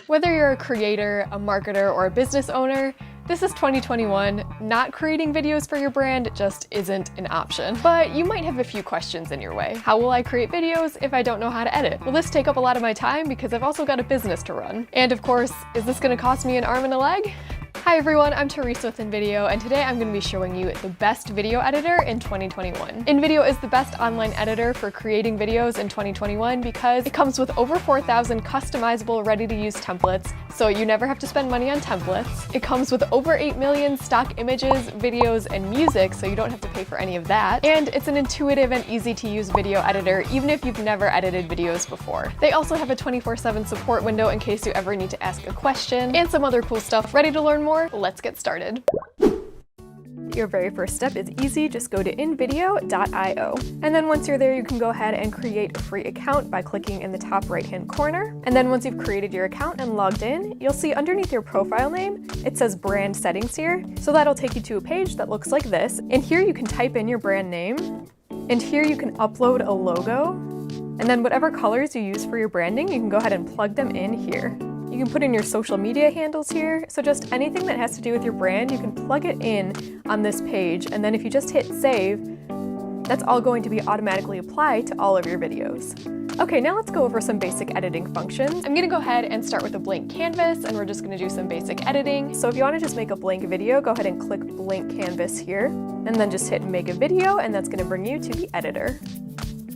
Whether you're a creator, a marketer, or a business owner, this is 2021. Not creating videos for your brand just isn't an option. But you might have a few questions in your way. How will I create videos if I don't know how to edit? Will this take up a lot of my time because I've also got a business to run? And of course, is this gonna cost me an arm and a leg? Hi everyone, I'm Teresa with InVideo, and today I'm going to be showing you the best video editor in 2021. InVideo is the best online editor for creating videos in 2021 because it comes with over 4,000 customizable, ready-to-use templates, so you never have to spend money on templates. It comes with over 8 million stock images, videos, and music, so you don't have to pay for any of that. And it's an intuitive and easy-to-use video editor, even if you've never edited videos before. They also have a 24/7 support window in case you ever need to ask a question, and some other cool stuff. Ready to learn more? Let's get started. Your very first step is easy, just go to InVideo.io. And then once you're there, you can go ahead and create a free account by clicking in the top right-hand corner. And then once you've created your account and logged in, you'll see underneath your profile name, it says brand settings here. So that'll take you to a page that looks like this. And here you can type in your brand name. And here you can upload a logo. And then whatever colors you use for your branding, you can go ahead and plug them in here. You can put in your social media handles here, so just anything that has to do with your brand, you can plug it in on this page, and then if you just hit save, that's all going to be automatically applied to all of your videos. Okay, now let's go over some basic editing functions. I'm gonna go ahead and start with a blank canvas, and we're just gonna do some basic editing. So if you wanna just make a blank video, go ahead and click blank canvas here, and then just hit make a video, and that's gonna bring you to the editor.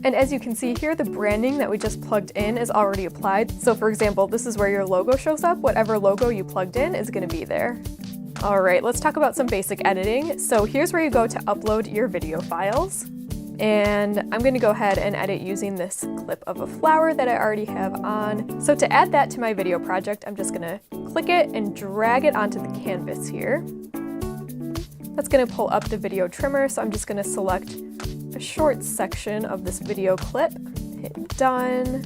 And as you can see here, the branding that we just plugged in is already applied. So for example, this is where your logo shows up. Whatever logo you plugged in is gonna be there. All right, let's talk about some basic editing. So here's where you go to upload your video files. And I'm gonna go ahead and edit using this clip of a flower that I already have on. So to add that to my video project, I'm just gonna click it and drag it onto the canvas here. That's gonna pull up the video trimmer, so I'm just gonna select a short section of this video clip, hit done,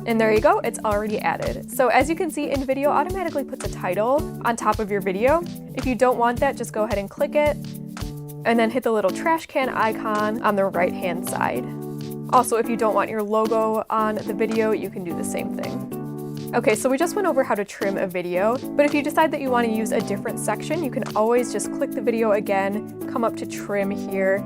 and there you go, it's already added. So as you can see, InVideo automatically puts a title on top of your video. If you don't want that, just go ahead and click it, and then hit the little trash can icon on the right-hand side. Also, if you don't want your logo on the video, you can do the same thing. Okay, so we just went over how to trim a video, but if you decide that you want to use a different section, you can always just click the video again, come up to trim here,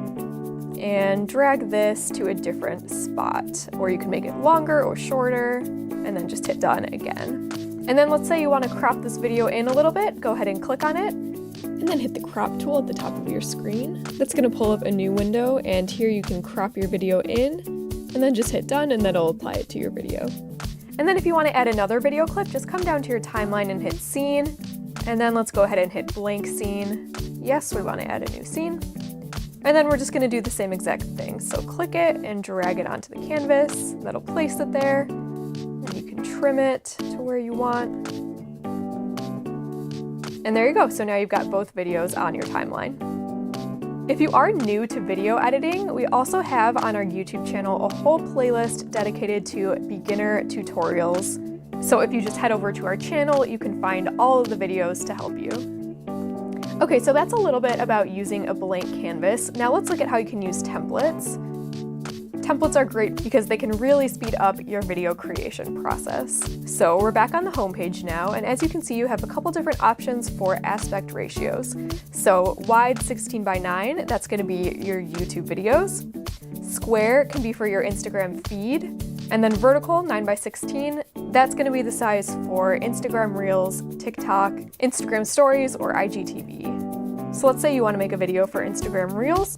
and drag this to a different spot, or you can make it longer or shorter, and then just hit done again. And then let's say you want to crop this video in a little bit, go ahead and click on it, and then hit the crop tool at the top of your screen. That's going to pull up a new window, and here you can crop your video in, and then just hit done, and that'll apply it to your video. And then if you want to add another video clip, just come down to your timeline and hit scene, and then let's go ahead and hit blank scene. Yes, we want to add a new scene. And then we're just gonna do the same exact thing. So click it and drag it onto the canvas. That'll place it there. And you can trim it to where you want. And there you go. So now you've got both videos on your timeline. If you are new to video editing, we also have on our YouTube channel a whole playlist dedicated to beginner tutorials. So if you just head over to our channel, you can find all of the videos to help you. Okay, so that's a little bit about using a blank canvas. Now let's look at how you can use templates. Templates are great because they can really speed up your video creation process. So we're back on the home page now, and as you can see, you have a couple different options for aspect ratios. So wide 16:9, that's gonna be your YouTube videos. Square can be for your Instagram feed. And then vertical 9:16, that's gonna be the size for Instagram Reels, TikTok, Instagram Stories, or IGTV. So let's say you wanna make a video for Instagram Reels.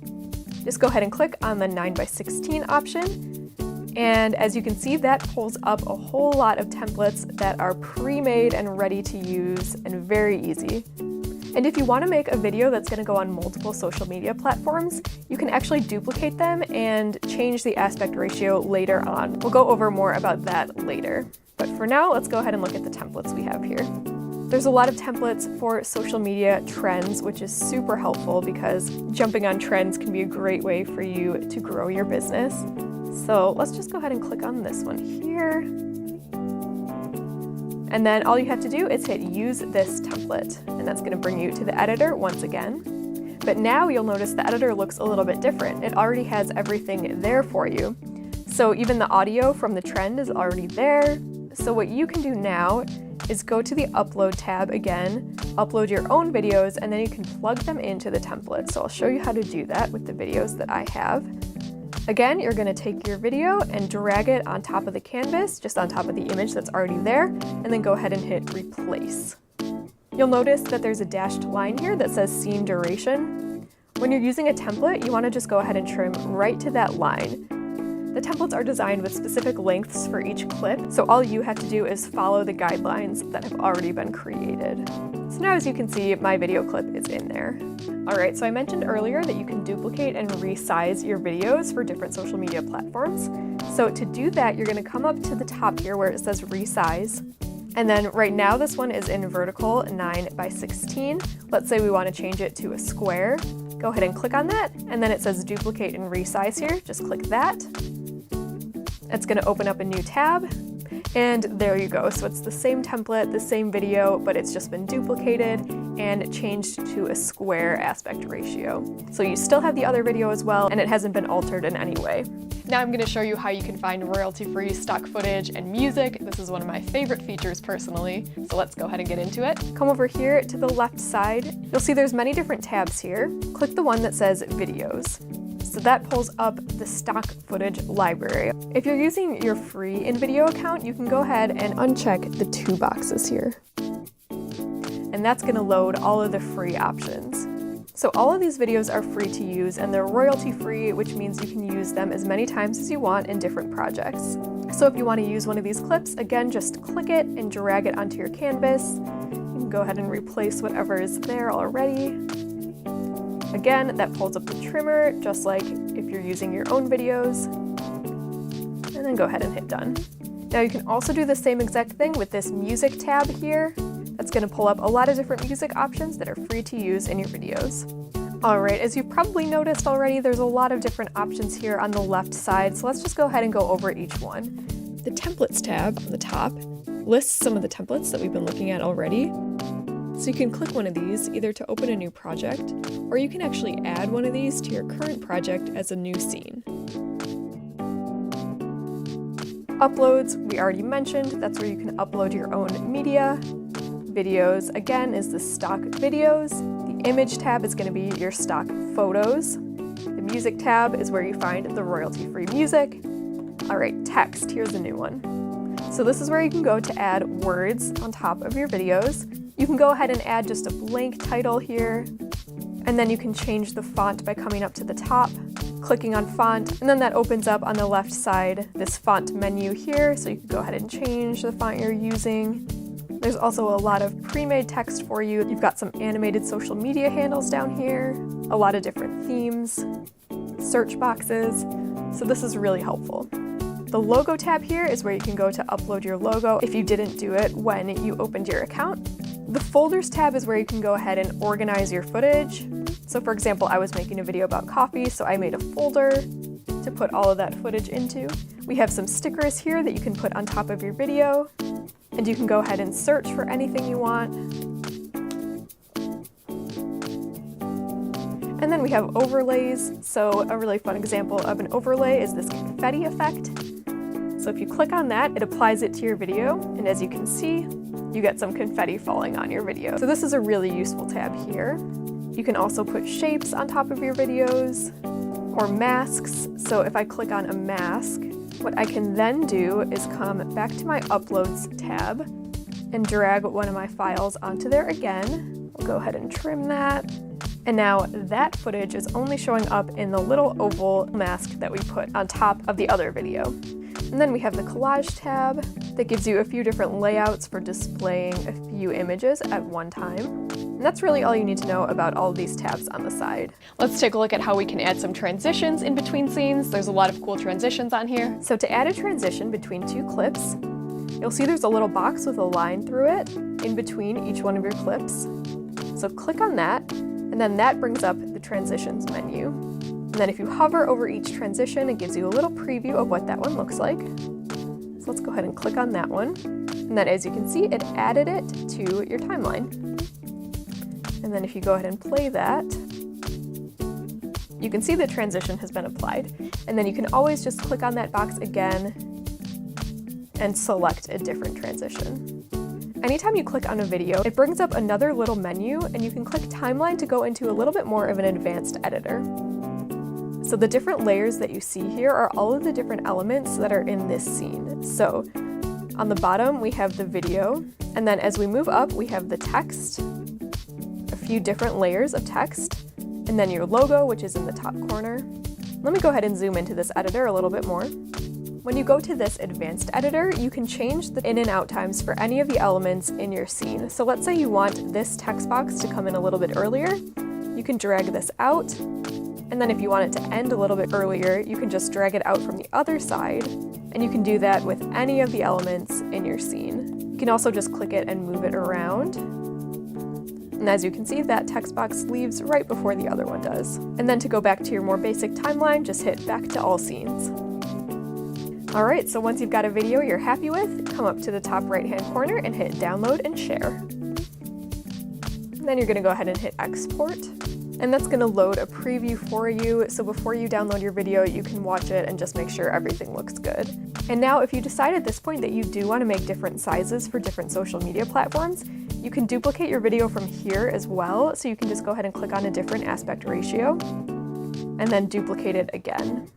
Just go ahead and click on the 9:16 option. And as you can see, that pulls up a whole lot of templates that are pre-made and ready to use and very easy. And if you want to make a video that's going to go on multiple social media platforms, you can actually duplicate them and change the aspect ratio later on. We'll go over more about that later. But for now, let's go ahead and look at the templates we have here. There's a lot of templates for social media trends, which is super helpful because jumping on trends can be a great way for you to grow your business. So let's just go ahead and click on this one here. And then all you have to do is hit use this template, and that's gonna bring you to the editor once again. But now you'll notice the editor looks a little bit different. It already has everything there for you. So even the audio from the trend is already there. So what you can do now is go to the Upload tab again, upload your own videos, and then you can plug them into the template. So I'll show you how to do that with the videos that I have. Again, you're going to take your video and drag it on top of the canvas, just on top of the image that's already there, and then go ahead and hit Replace. You'll notice that there's a dashed line here that says Scene Duration. When you're using a template, you want to just go ahead and trim right to that line. The templates are designed with specific lengths for each clip, so all you have to do is follow the guidelines that have already been created. So now, as you can see, my video clip is in there. Alright, so I mentioned earlier that you can duplicate and resize your videos for different social media platforms. So to do that, you're going to come up to the top here where it says Resize. And then right now this one is in vertical 9:16. Let's say we want to change it to a square. Go ahead and click on that, and then it says Duplicate and Resize here. Just click that. It's going to open up a new tab, and there you go. So it's the same template, the same video, but it's just been duplicated and changed to a square aspect ratio. So you still have the other video as well, and it hasn't been altered in any way. Now I'm going to show you how you can find royalty-free stock footage and music. This is one of my favorite features personally, so let's go ahead and get into it. Come over here to the left side. You'll see there's many different tabs here. Click the one that says Videos. So that pulls up the stock footage library. If you're using your free InVideo account, you can go ahead and uncheck the 2 boxes here. And that's going to load all of the free options. So all of these videos are free to use, and they're royalty free, which means you can use them as many times as you want in different projects. So if you want to use one of these clips, again, just click it and drag it onto your canvas. You can go ahead and replace whatever is there already. Again, that pulls up the trimmer, just like if you're using your own videos. And then go ahead and hit done. Now you can also do the same exact thing with this music tab here. That's going to pull up a lot of different music options that are free to use in your videos. Alright, as you've probably noticed already, there's a lot of different options here on the left side, so let's just go ahead and go over each one. The Templates tab on the top lists some of the templates that we've been looking at already. So you can click one of these either to open a new project, or you can actually add one of these to your current project as a new scene. Uploads, we already mentioned, that's where you can upload your own media. Videos, again, is the stock videos. The image tab is going to be your stock photos. The music tab is where you find the royalty-free music. Alright, text, here's a new one. So this is where you can go to add words on top of your videos. You can go ahead and add just a blank title here, and then you can change the font by coming up to the top, clicking on font, and then that opens up on the left side this font menu here, so you can go ahead and change the font you're using. There's also a lot of pre-made text for you. You've got some animated social media handles down here, a lot of different themes, search boxes, so this is really helpful. The logo tab here is where you can go to upload your logo if you didn't do it when you opened your account. The folders tab is where you can go ahead and organize your footage. So for example, I was making a video about coffee, so I made a folder to put all of that footage into. We have some stickers here that you can put on top of your video, and you can go ahead and search for anything you want. And then we have overlays. So a really fun example of an overlay is this confetti effect. So if you click on that, it applies it to your video, and as you can see, you get some confetti falling on your video. So this is a really useful tab here. You can also put shapes on top of your videos, or masks. So if I click on a mask, what I can then do is come back to my Uploads tab and drag one of my files onto there again. I'll go ahead and trim that. And now that footage is only showing up in the little oval mask that we put on top of the other video. And then we have the Collage tab that gives you a few different layouts for displaying a few images at one time. And that's really all you need to know about all of these tabs on the side. Let's take a look at how we can add some transitions in between scenes. There's a lot of cool transitions on here. So to add a transition between 2 clips, you'll see there's a little box with a line through it in between each one of your clips. So click on that, and then that brings up the transitions menu. And then if you hover over each transition, it gives you a little preview of what that one looks like. So let's go ahead and click on that one. And then as you can see, it added it to your timeline. And then if you go ahead and play that, you can see the transition has been applied. And then you can always just click on that box again and select a different transition. Anytime you click on a video, it brings up another little menu, and you can click timeline to go into a little bit more of an advanced editor. So the different layers that you see here are all of the different elements that are in this scene. So on the bottom, we have the video, and then as we move up, we have the text, a few different layers of text, and then your logo, which is in the top corner. Let me go ahead and zoom into this editor a little bit more. When you go to this advanced editor, you can change the in and out times for any of the elements in your scene. So let's say you want this text box to come in a little bit earlier. You can drag this out, and then if you want it to end a little bit earlier, you can just drag it out from the other side, and you can do that with any of the elements in your scene. You can also just click it and move it around. And as you can see, that text box leaves right before the other one does. And then to go back to your more basic timeline, just hit back to all scenes. All right, so once you've got a video you're happy with, come up to the top right-hand corner and hit download and share. And then you're gonna go ahead and hit export. And that's gonna load a preview for you, so before you download your video, you can watch it and just make sure everything looks good. And now if you decide at this point that you do wanna make different sizes for different social media platforms, you can duplicate your video from here as well, so you can just go ahead and click on a different aspect ratio, and then duplicate it again.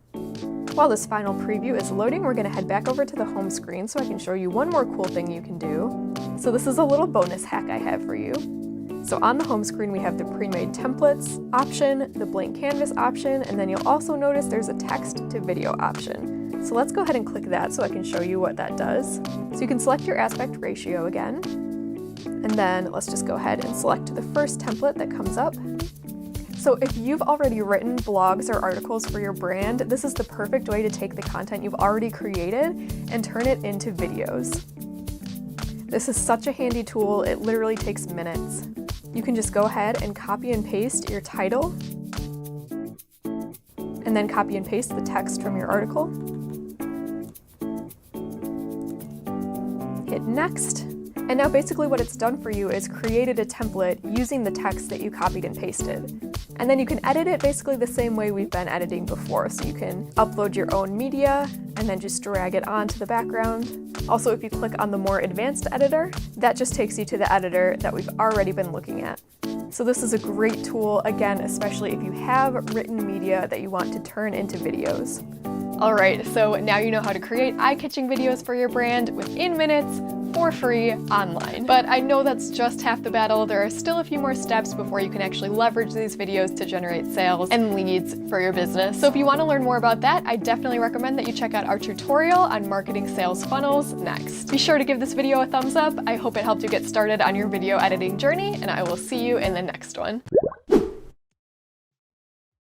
While this final preview is loading, we're gonna head back over to the home screen so I can show you one more cool thing you can do. So this is a little bonus hack I have for you. So on the home screen, we have the pre-made templates option, the blank canvas option, and then you'll also notice there's a text to video option. So let's go ahead and click that so I can show you what that does. So you can select your aspect ratio again, and then let's just go ahead and select the first template that comes up. So if you've already written blogs or articles for your brand, this is the perfect way to take the content you've already created and turn it into videos. This is such a handy tool, it literally takes minutes. You can just go ahead and copy and paste your title, and then copy and paste the text from your article. Hit next. And now basically what it's done for you is created a template using the text that you copied and pasted. And then you can edit it basically the same way we've been editing before. So you can upload your own media and then just drag it onto the background. Also, if you click on the more advanced editor, that just takes you to the editor that we've already been looking at. So this is a great tool, again, especially if you have written media that you want to turn into videos. All right, so now you know how to create eye-catching videos for your brand within minutes, for free, online. But I know that's just half the battle. There are still a few more steps before you can actually leverage these videos to generate sales and leads for your business. So if you want to learn more about that, I definitely recommend that you check out our tutorial on marketing sales funnels next. Be sure to give this video a thumbs up. I hope it helped you get started on your video editing journey, and I will see you in the next one.